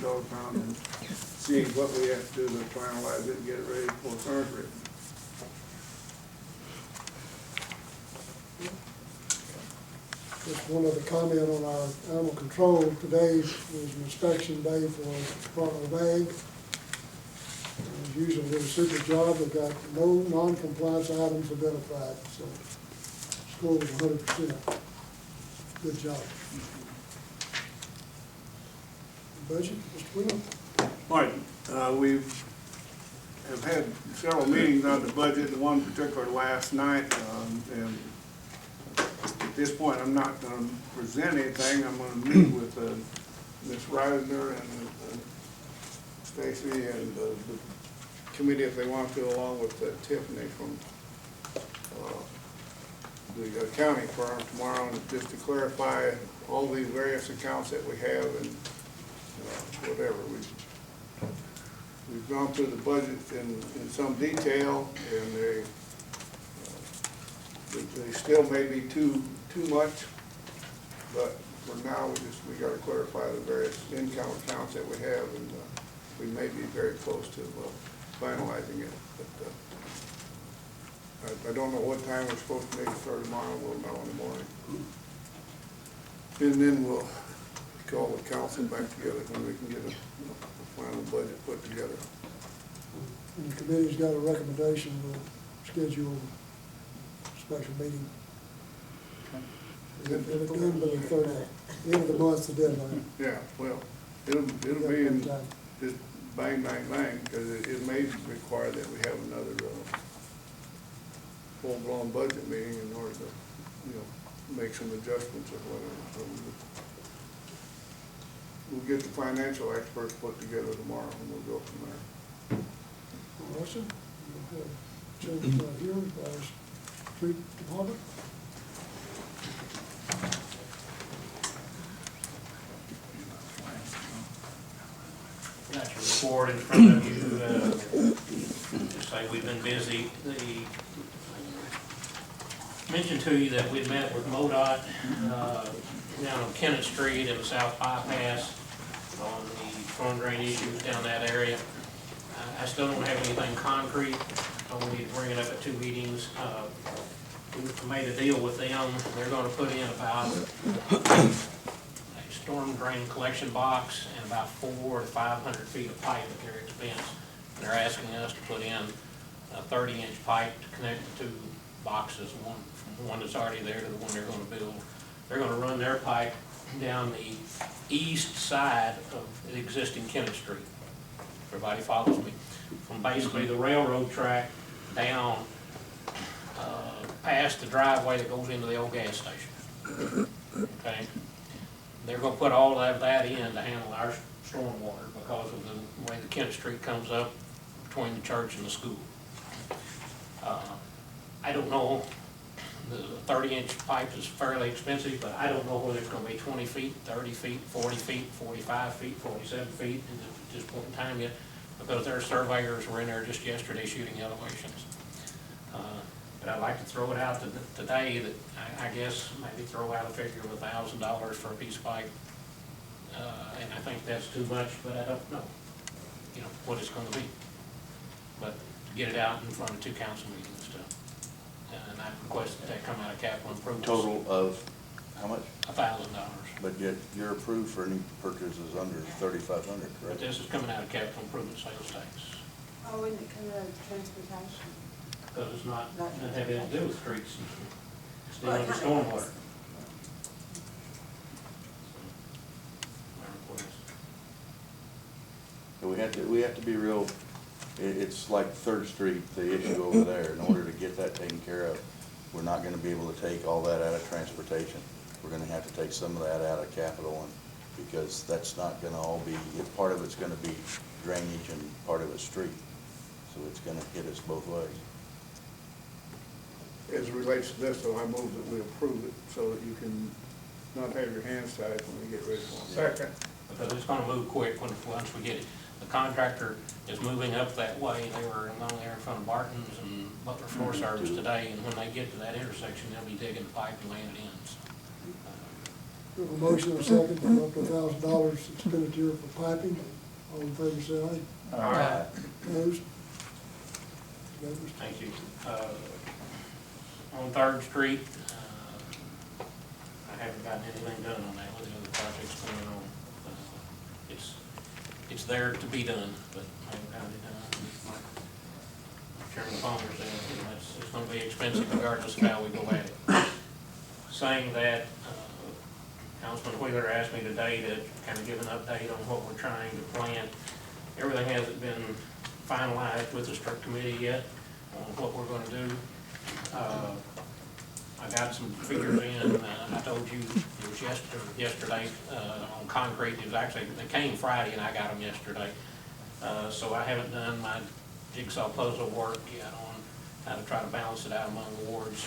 meetings all the time and seeing what we have to do to finalize it and get it ready for surgery. Just one other comment on our animal control. Today was an inspection day for Department of Ag. As usual, they did a super job. They got no non-compliance items identified, so score was 100%. Good job. Budget, Mr. Wheeler? All right, we have had several meetings on the budget, and one particular last night, and at this point, I'm not going to present anything. I'm going to meet with Ms. Reisner and Stacy and the committee if they want to, along with Tiffany from the accounting firm tomorrow, and just to clarify all these various accounts that we have and whatever. We've gone through the budget in some detail, and they still may be too much, but for now we got to clarify the various income accounts that we have, and we may be very close to finalizing it. But I don't know what time we're supposed to make it for tomorrow. We'll know in the morning, and then we'll call the council back together when we can get a final budget put together. And the committee's got a recommendation. We'll schedule a special meeting. At the end of the end of the month's the deadline. Yeah, well, it'll be in just bang, bang, bang, because it may require that we have another full-blown budget meeting in order to, make some adjustments or whatever. So we'll get the financial experts put together tomorrow, and we'll go from there. Russell, we'll have change hearing by our street department. Got your report in front of you. Just say we've been busy. Mentioned to you that we'd met with MoDOT down on Kennett Street and the South Bypass on the storm drain issues down that area. I still don't have anything concrete. We need to bring it up at 2 meetings. We made a deal with them. They're going to put in about a storm drain collection box and about 400 to 500 feet of pipe at their expense. And they're asking us to put in a 30-inch pipe to connect the 2 boxes, one that's already there to the one they're going to build. They're going to run their pipe down the east side of the existing Kennett Street. Everybody follows me? From basically the railroad track down past the driveway that goes into the old gas station. Okay? They're going to put all of that in to handle our stormwater because of the way the Kennett Street comes up between the church and the school. I don't know, the 30-inch pipe is fairly expensive, but I don't know whether it's going to be 20 feet, 30 feet, 40 feet, 45 feet, 47 feet at this point in time yet, because their surveyors were in there just yesterday shooting elevations. But I'd like to throw it out today that I guess maybe throw out a figure of $1,000 for a piece of pipe. And I think that's too much, but I don't know, what it's going to be. But to get it out in front of 2 council meetings and I request that come out of capital improvements. Total of how much? $1,000. But yet you're approved for any purchases under 3,500, But correct? this is coming out of capital improvement sales tax. Oh, and it coming out of transportation? Because it's not, doesn't have anything to do with streets. It's still Well, under it kinda stormwater. My request. But we have to be real. It's like 3rd Street, the issue over there. In order to get that taken care of, we're not going to be able to take all that out of transportation. We're going to have to take some of that out of capital, and because that's not going to all be. Part of it's going to be drainage and part of it's street, so it's going to hit us both ways. As it relates to this, though, I move that we approve it so that you can not have your hands tied when we get ready for it. Second. Because it's gonna move quick once we get it. The contractor is moving up that way. They were along there in front of Barton's and Butler Floor Service today, and when they get to that intersection, they'll be digging the pipe and laying it in. So, We have a motion and a second for up to $1,000 expenditure for piping. All in favor, say aye. Aye. Opposed? Unanimous. Thank you. On Third Street, I haven't gotten anything done on that with the other projects going on. It's there to be done, but I haven't gotten it done. Like Chairman Palmer said, you know, it's gonna be expensive regardless of how we go at it. Saying that, Councilman Wheeler asked me today to kind of give an update on what we're trying to plan. Everything hasn't been finalized with the strict committee yet on what we're gonna do. I got some figures in, I told you it was yesterday, on concrete. It was actually, they came Friday and I got them yesterday. So I haven't done my jigsaw puzzle work yet on how to try to balance it out among wards.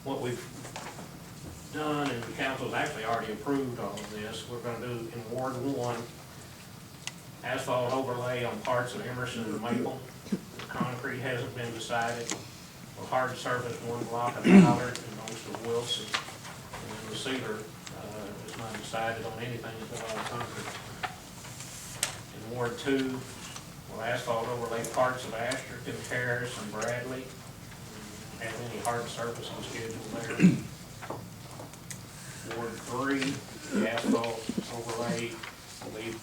What we've done, and the council's actually already approved all of this, we're gonna do in Ward 1, asphalt overlay on parts of Emerson and Maple. The concrete hasn't been decided. We'll hard surface one block of Ballard and most of Wilson. And then the Cedar is not decided on anything until all concrete. In Ward 2, we'll asphalt overlay parts of Asterton, Harris, and Bradley. Have any hard surfacing scheduled there. Ward 3, the asphalt overlay will be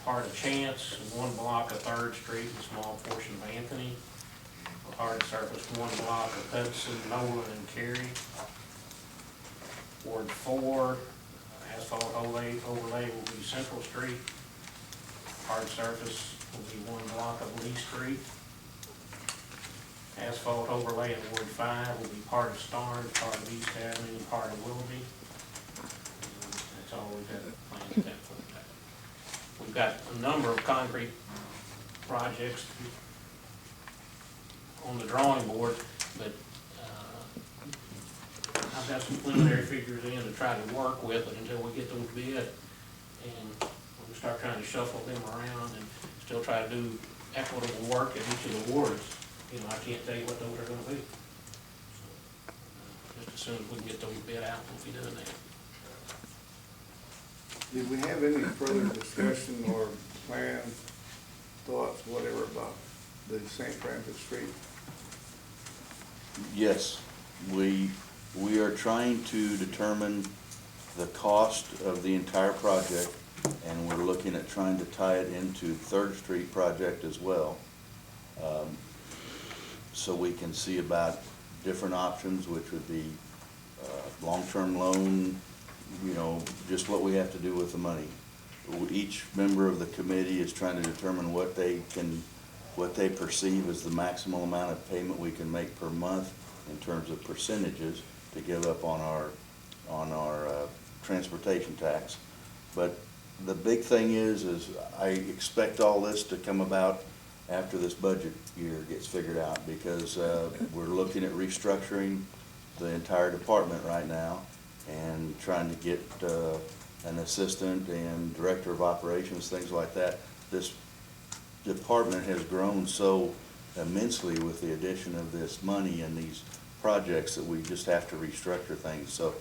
part of Chance, and one block of Third Street, and a small portion of Anthony. Hard surface one block of Hudson, Nolan, and Cary. Ward 4, asphalt overlay will be Central Street. Hard surface will be one block of Lee Street. Asphalt overlay in Ward 5 will be part of Starnes, part of East Avenue, and part of Willoughby. That's all we've got planned at that point. We've got a number of concrete projects on the drawing board, but I've got some preliminary figures in to try to work with, but until we get those bid and we'll start trying to shuffle them around and still try to do equitable work in each of the wards, you know, I can't tell you what those are gonna be. So, just as soon as we can get those bid out, we'll be doing that. Did we have any further discussion or plans, thoughts, whatever, about the St. Francis Street? Yes, we are trying to determine the cost of the entire project, and we're looking at trying to tie it into Third Street project as well. So we can see about different options, which would be long-term loan, you know, just what we have to do with the money. Each member of the committee is trying to determine what they perceive as the maximum amount of payment we can make per month in terms of percentages to give up on our transportation tax. But the big thing is I expect all this to come about after this budget year gets figured out, because we're looking at restructuring the entire department right now and trying to get an assistant and director of operations, things like that. This department has grown so immensely with the addition of this money and these projects that we just have to restructure things. So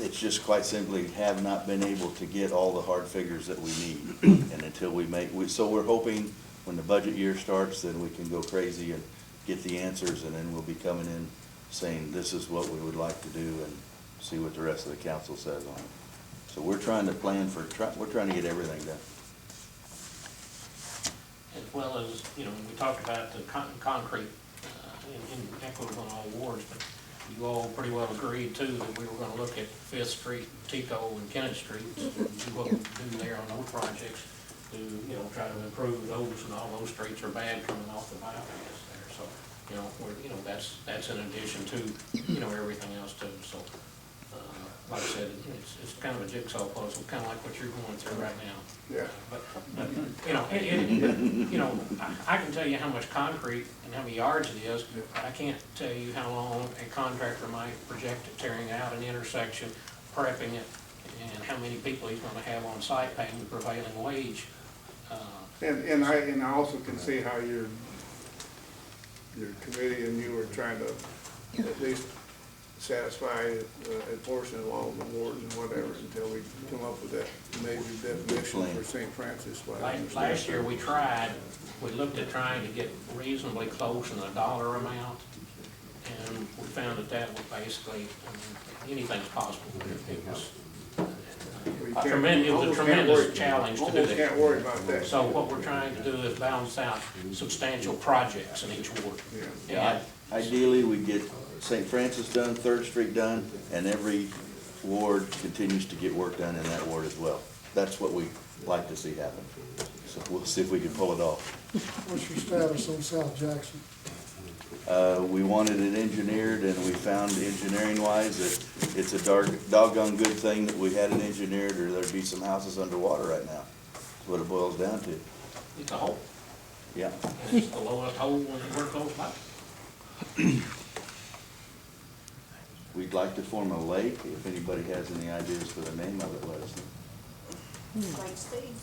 it's just quite simply have not been able to get all the hard figures that we need. And until so we're hoping when the budget year starts, then we can go crazy and get the answers, and then we'll be coming in saying this is what we would like to do and see what the rest of the council says on it. So we're trying to plan we're trying to get everything done. As well as, you know, we talked about the concrete in equitable in all wards, but you all pretty well agreed too that we were gonna look at Fifth Street, Tico, and Kennett Street, and do what we do there on those projects to, you know, try to improve those, and all those streets are bad coming off the bypass there. So, you know, that's in addition to, you know, everything else too. So, like I said, it's kind of a jigsaw puzzle, kind of like what you're going through right now. Yeah. But you know, I can tell you how much concrete and how many yards it is, but I can't tell you how long a contractor might project it tearing out an intersection, prepping it, and how many people he's gonna have on site paying the prevailing wage. And I also can see how your committee and you are trying to at least satisfy a portion of all the wards and whatever until we come up with that major definition for St. Francis. Last year, we looked at trying to get reasonably close in the dollar amount, and we found that was basically, anything's possible. It was a tremendous challenge to do Almost can't that. worry about that. So what we're trying to do is balance out substantial projects in each ward. Yeah. And Ideally, we get St. Francis done, Third Street done, and every ward continues to get work done in that ward as well. That's what we like to see happen. So we'll see if we can pull it off. What's your status on South Jackson? We wanted it engineered, and we found engineering-wise that it's a doggone good thing that we had it engineered, or there'd be some houses underwater right now. That's what it boils down to. it's a hole. Yeah. And it's the lowest hole when it works goes by. We'd like to form a lake. If anybody has any ideas for the name of it, let us know. Like Steve.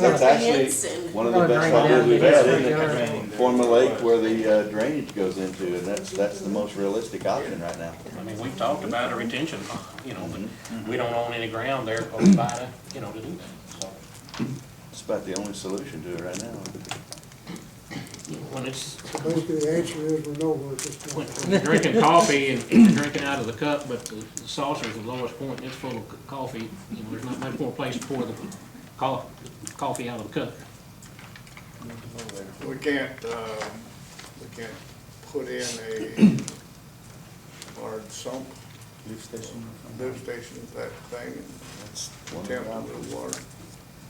That's actually one of the best ideas we've had, isn't it? Form a lake where the drainage goes into, and that's the most realistic option right now. I mean, we've talked about a retention pond, but we don't own any ground there close by to, to do that, so. It's about the only solution to it right now. When it's, So basically, the answer is we're nowhere at this when point. you're drinking coffee and you're drinking out of the cup, but the saucer's the lowest point and it's full of coffee, there's not much more place to pour the coffee out of the cup. We can't put in a large sump, lift station, that thing, That's and one of tempt the a options. little water.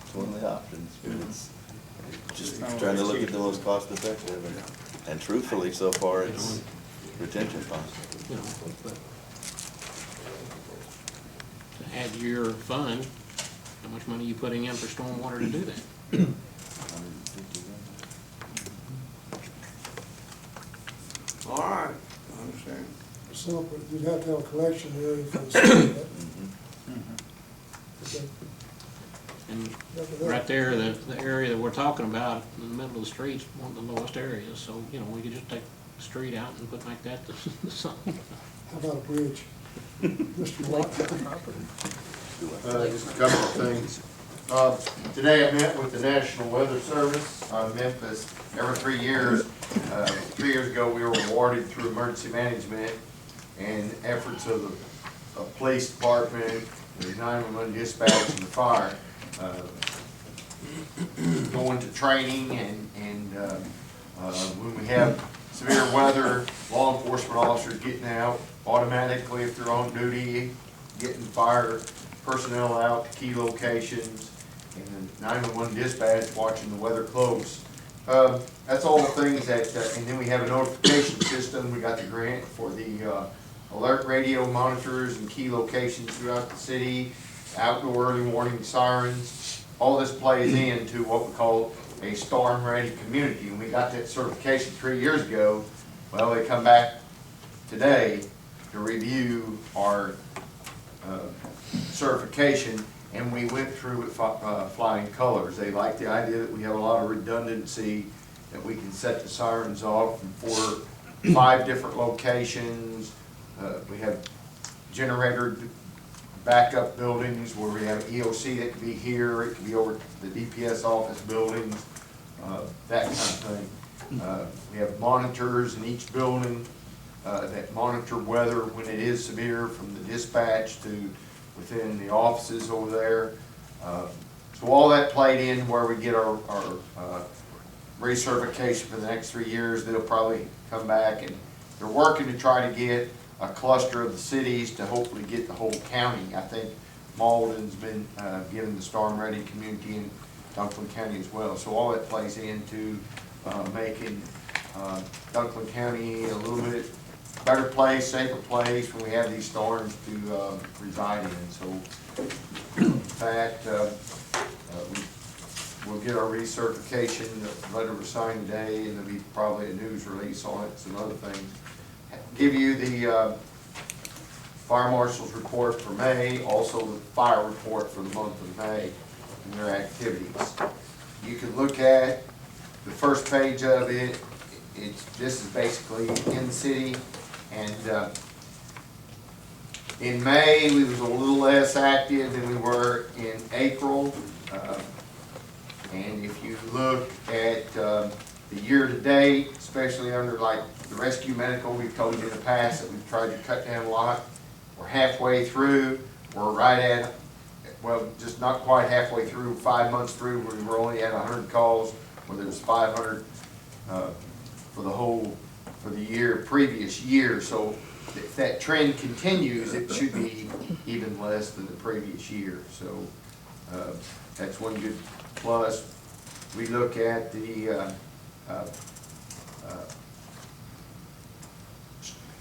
It's one of the options, but it's just trying to look at the most cost effective, and truthfully, so far, it's retention ponds. But to add to your fund, how much money are you putting in for stormwater to do that? All right, I understand. Sump, you'd have to have a collection area for the sump. Okay. And After that, right there, the area that we're talking about, in the middle of the street's one of the lowest areas, so, we could just take the street out and put like that to the sun. How about a bridge? Mr. Watt? Just a couple of things. Today I met with the National Weather Service on Memphis. Every 3 years, 3 years ago, we were awarded through emergency management and efforts of the police department, the 911 dispatch, and the fire, going to training, and when we have severe weather, law enforcement officers getting out automatically if they're on duty, getting fire personnel out to key locations, and 911 dispatch watching the weather close. That's all the things that, and then we have a notification system. We got the grant for the alert radio monitors and key locations throughout the city, outdoor early warning sirens. All this plays into what we call a storm-ready community, and we got that certification 3 years ago. Well, they come back today to review our certification, and we went through with flying colors. They like the idea that we have a lot of redundancy, that we can set the sirens off from 4 or 5 different locations. We have generator backup buildings where we have EOC that can be here, it can be over the DPS office buildings, that kind of thing. We have monitors in each building that monitor weather when it is severe, from the dispatch to within the offices over there. So all that played in where we get our recertification for the next 3 years. They'll probably come back, and they're working to try to get a cluster of the cities to hopefully get the whole county. I think Malden's been given the storm-ready community in Dunklin County as well. So all that plays into making Dunklin County a little bit better place, safer place when we have these storms to reside in. So in fact, we'll get our recertification, the letter was signed today, and there'll be probably a news release on it, some other things. Give you the fire marshal's report for May, also the fire report for the month of May and their activities. You can look at the first page of it. this is basically in the city, and, in May, we was a little less active than we were in April. And if you look at, the year-to-date, especially under like the rescue medical, we've told you in the past that we've tried to cut down a lot. We're halfway through, we're right at, well, just not quite halfway through, 5 months through, we were only at 100 calls, where there was 500 for the year, previous year. So if that trend continues, it should be even less than the previous year. So that's one good plus. We look at the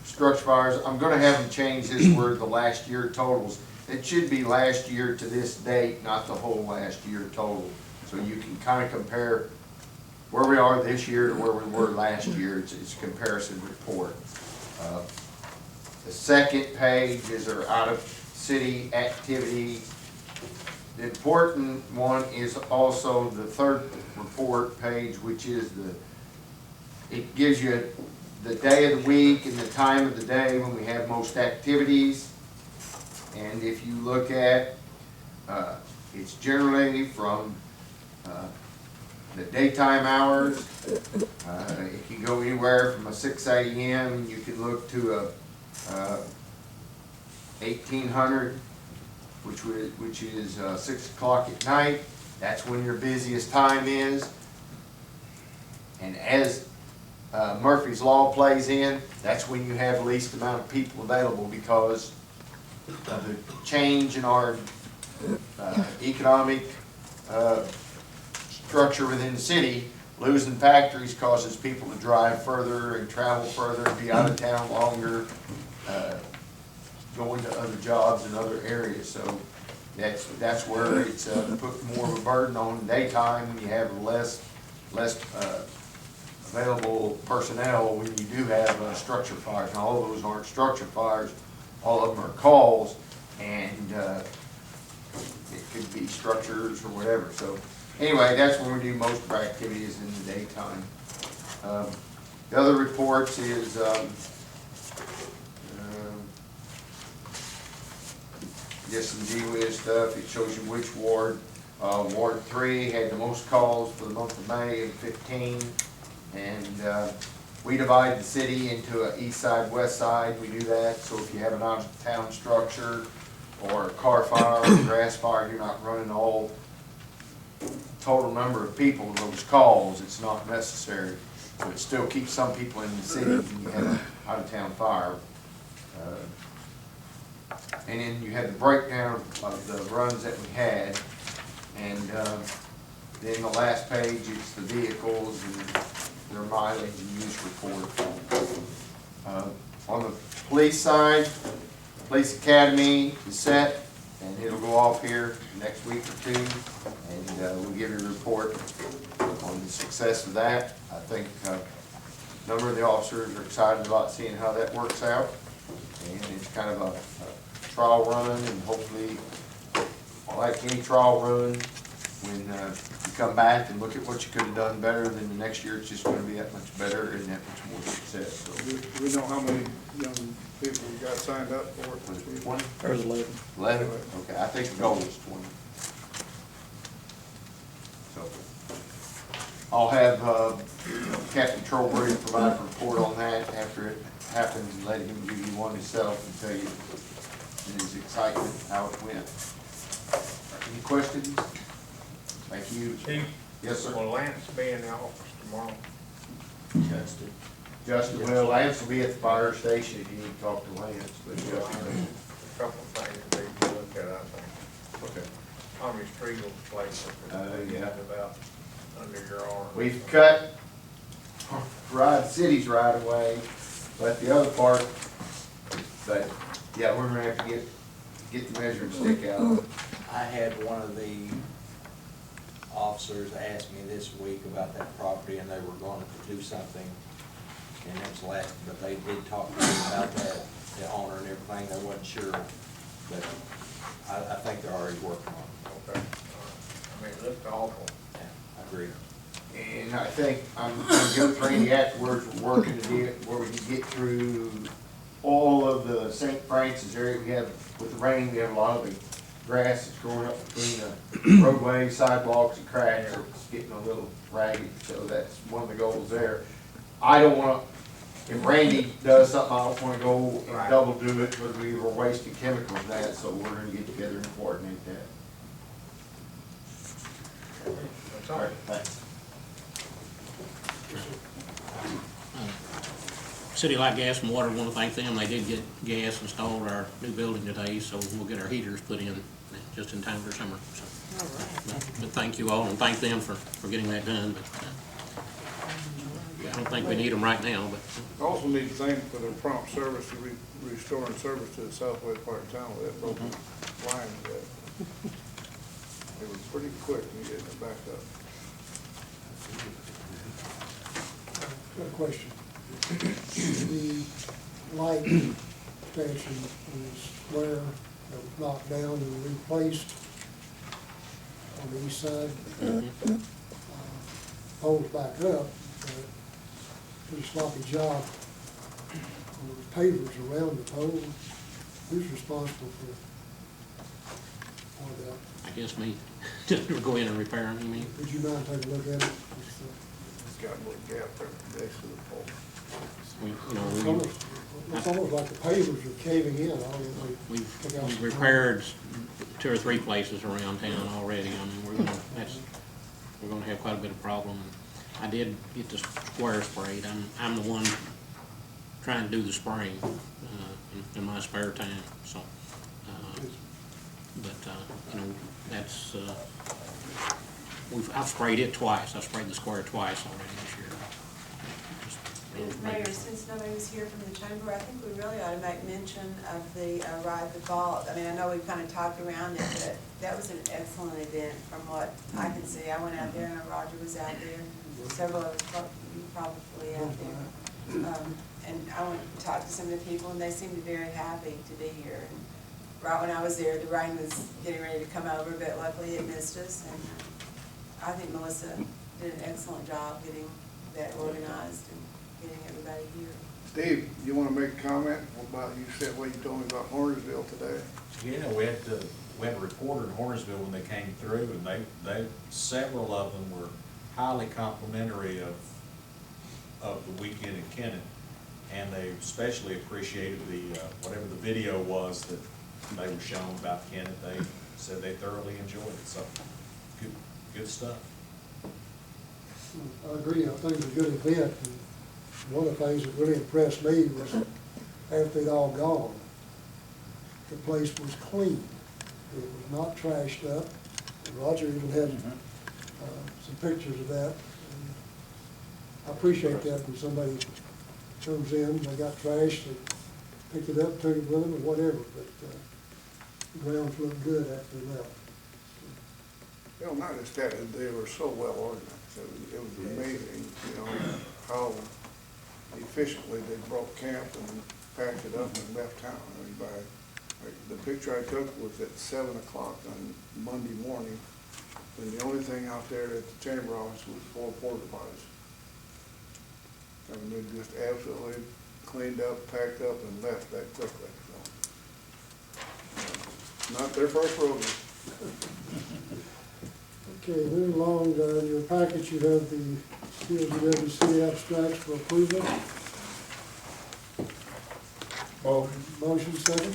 structure fires. I'm gonna have them change this word, the last year totals. It should be last year to this date, not the whole last year total. So you can kind of compare where we are this year to where we were last year. It's a comparison report. The second page is our out-of-city activity. The important one is also the third report page, which is it gives you the day of the week and the time of the day when we have most activities. And if you look at, it's generally from the daytime hours. It can go anywhere from a 6 a.m. You can look to a 1800, which is 6 o'clock at night. That's when your busiest time is. And as Murphy's Law plays in, that's when you have the least amount of people available because of the change in our economic structure within the city. Losing factories causes people to drive further and travel further and be out of town longer, going to other jobs in other areas. So that's where it's put more of a burden on daytime when you have less available personnel when you do have structure fires. Now, all of those aren't structure fires, all of them are calls, and it could be structures or whatever. So anyway, that's when we do most of our activities in the daytime. The other reports is just some GWIS stuff. It shows you which ward. Ward 3 had the most calls for the month of May of 15. And we divide the city into an east side, west side. We do that so if you have an out-of-town structure or a car fire or a grass fire, you're not running the whole total number of people with those calls. It's not necessary. But it still keeps some people in the city when you have an out-of-town fire. And then you have the breakdown of the runs that we had. And then the last page, it's the vehicles and their mileage and use report. On the police side, the police academy is set, and it'll go off here next week or two, and we'll give you a report on the success of that. I think a number of the officers are excited about seeing how that works out, and it's kind of a trial run, and hopefully, like any trial run, when you come back and look at what you could have done better, then the next year it's just going to be that much better and that much more success. So, Do we know how many young people we got signed up for it this week? 20? There's 11. 11? Okay, I think the goal was 20. So, I'll have Captain Trowbridge provide a report on that after it happens and let him give you one himself and tell you his excitement, how it went. Any questions? Thank you. Chief? Yes, sir. Will Lance be in the office tomorrow? Justin, well, Lance will be at the fire station if you need to talk to Lance, but Justin. A couple of things to be to look at, I think. Okay. Tommy Striegel's place, Yeah. about under your arm. We've cut cities right away, but the other part, but yeah, we're gonna have to get the measuring stick out. I had one of the officers ask me this week about that property, and they were going to do something, and it was last, but they did talk to me about that, the owner and everything. They wasn't sure, but I think they're already working on it. Okay. I mean, it looked awful. Yeah, I agree. And I think I'm gonna go with Randy afterwards, we're working to do where we can get through all of the St. Francis area. We have, with the rain, we have a lot of the grass that's growing up between the roadway, sidewalks, and cracks. It's getting a little ragged, so that's one of the goals there. I don't wanna, if Randy does something, I don't wanna go and double do it, because we were wasting chemicals in that, so we're gonna get together and coordinate that. That's All all. right, thanks. City Light Gas and Water, want to thank them. They did get gas installed at our new building today, so we'll get our heaters put in just in time for summer. So, but thank you all, and thank them for getting that done. But I don't think we need them right now, but I also need to thank for their prompt service to restoring service to the southwest part of town with that broken line. It was pretty quick in getting it back up. Got a question. The light station is where it was knocked down and replaced on the east side. Poles back up, but pretty sloppy job on the pavers around the pole. Who's responsible for that? I guess me, just go in and repair them, you mean? Would you mind taking a look at it? It's got a little gap there next to the pole. It's almost like the pavers are caving in. We've repaired 2 or 3 places around town already. I mean, we're gonna have quite a bit of problem. I did get the square sprayed. I'm the one trying to do the spraying, in my spare time, so. That's, I've sprayed it twice. I've sprayed the square twice already this year. Mayor, since nobody was here from the chamber, I think we really ought to make mention of the Ride the Vault. I mean, I know we've kind of talked around it, but that was an excellent event from what I can see. I went out there, and Roger was out there, several of us probably out there. And I went and talked to some of the people, and they seemed very happy to be here. And right when I was there, the rain was getting ready to come over, but luckily it missed us. And I think Melissa did an excellent job getting that organized and getting everybody here. Steve, you want to make a comment about, you said what you told me about Hornersville today? Yeah, we had a reporter in Hornersville when they came through, and they several of them were highly complimentary of the weekend in Kennett, and they especially appreciated the whatever the video was that they were shown about Kennett. They said they thoroughly enjoyed it. So good stuff. I agree. I think it was a good event. And one of the things that really impressed me was after they'd all gone, the place was clean. It was not trashed up. And Roger even had some pictures of that. And I appreciate that when somebody comes in, they got trashed, they picked it up, took it with them, or whatever. But the grounds looked good after they left. You know, not just that, they were so well organized. It was amazing, how efficiently they broke camp and packed it up and left town. I mean, the picture I took was at 7 o'clock on Monday morning, and the only thing out there at the chamber office was 4 porta potties. I mean, they just absolutely cleaned up, packed up, and left that quickly, so. Not their first rodeo. Okay, moving along, in your package you have the CLGWC abstracts for approval. Motion second.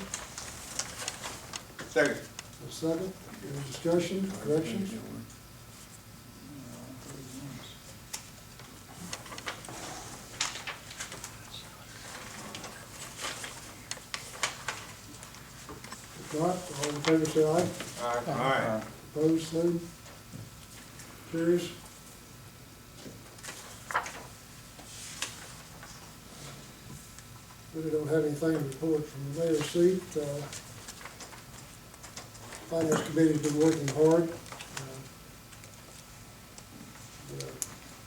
Second. A second. Any discussion, corrections? If not, all in favor say aye. Aye. Opposed, same. Carries. Really don't have anything to report from the mayor's seat. Finance committee's been working hard.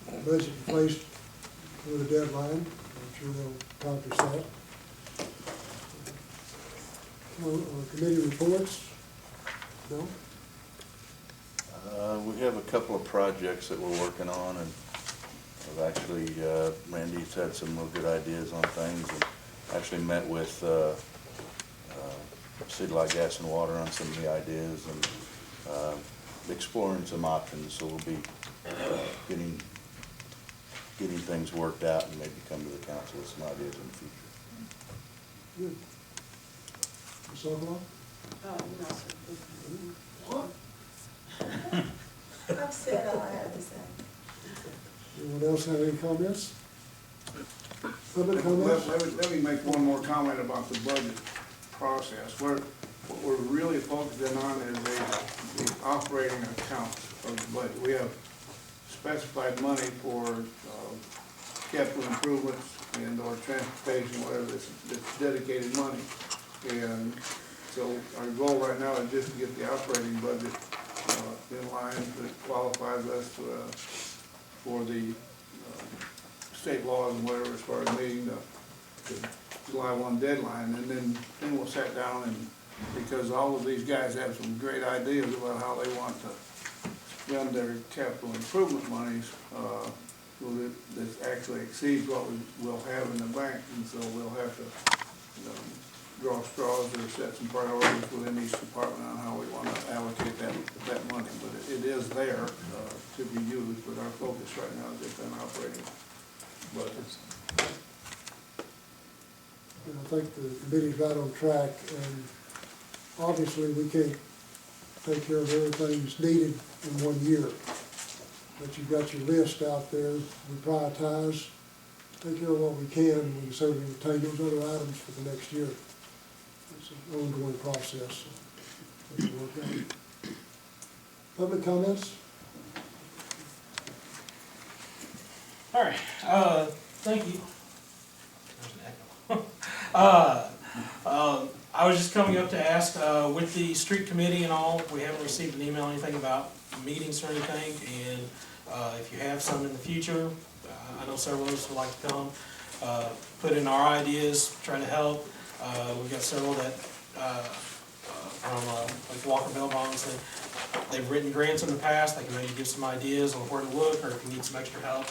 The budget placed for the deadline. I'm sure they'll accomplish that. Committee reports. No? We have a couple of projects that we're working on, and I've actually, Randy's had some real good ideas on things, and actually met with City Light Gas and Water on some of the ideas, and exploring some options, so we'll be getting things worked out and maybe come to the council with some ideas in the future. Good. Ms. Sokolow? Oh, no, sir. I've said all I have to say. Anyone else have any comments? Public Let comments? let me make one more comment about the budget process. What we're really focusing on is the operating account of the budget. We have specified money for capital improvements and or transportation, whatever, that's dedicated money. And so our goal right now is just to get the operating budget in line that qualifies us for the state laws and whatever as far as meeting the July 1 deadline. And then we'll sit down, and because all of these guys have some great ideas about how they want to spend their capital improvement monies, that actually exceeds what we will have in the bank. And so we'll have to draw straws or set some priorities within each department on how we want to allocate that money. But it is there to be used, but our focus right now is just on operating budgets. And I think the committee's right on track, and obviously we can't take care of everything that's needed in 1 year. But you've got your list out there, we prioritize, take care of what we can, and we can certainly retain those other items for the next year. It's an ongoing process, so it'll work out. Public comments? All right, thank you. There's an echo. I was just coming up to ask, with the street committee and all, we haven't received an email or anything about meetings or anything, and if you have some in the future, I know several of us would like to come, put in our ideas, try to help. We've got several that, from like Walker Bell Bonds, they've written grants in the past, they can maybe give some ideas on where to look, or if you need some extra help.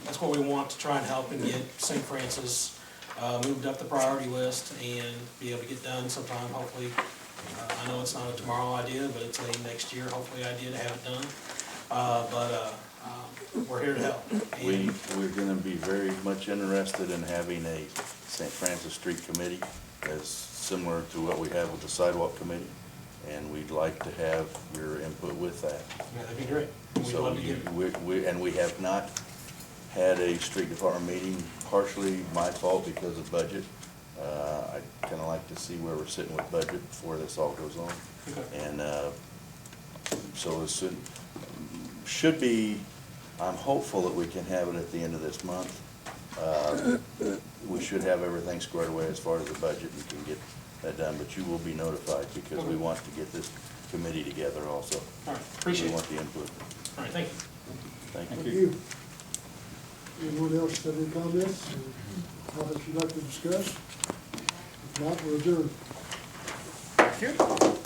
That's what we want, to try and help and get St. Francis moved up the priority list and be able to get done sometime, hopefully. I know it's not a tomorrow idea, but it's a next year, hopefully, idea to have it done. We're here to help. We're gonna be very much interested in having a St. Francis Street Committee, as similar to what we have with the Sidewalk Committee, and we'd like to have your input with that. Yeah, that'd be great. We'd So love to get it. we have not had a street department meeting, partially my fault because of budget. I'd kinda like to see where we're sitting with budget before this all goes on. Okay. And, so as soon, should be, I'm hopeful that we can have it at the end of this month. We should have everything squared away as far as the budget and can get that done, but you will be notified because we want to get this committee together also. All right, appreciate We it. want the input. All right, thank you. Thank Thank you. you. Anyone else have any comments or topics you'd like to discuss? If not, we're adjourned. Thank you.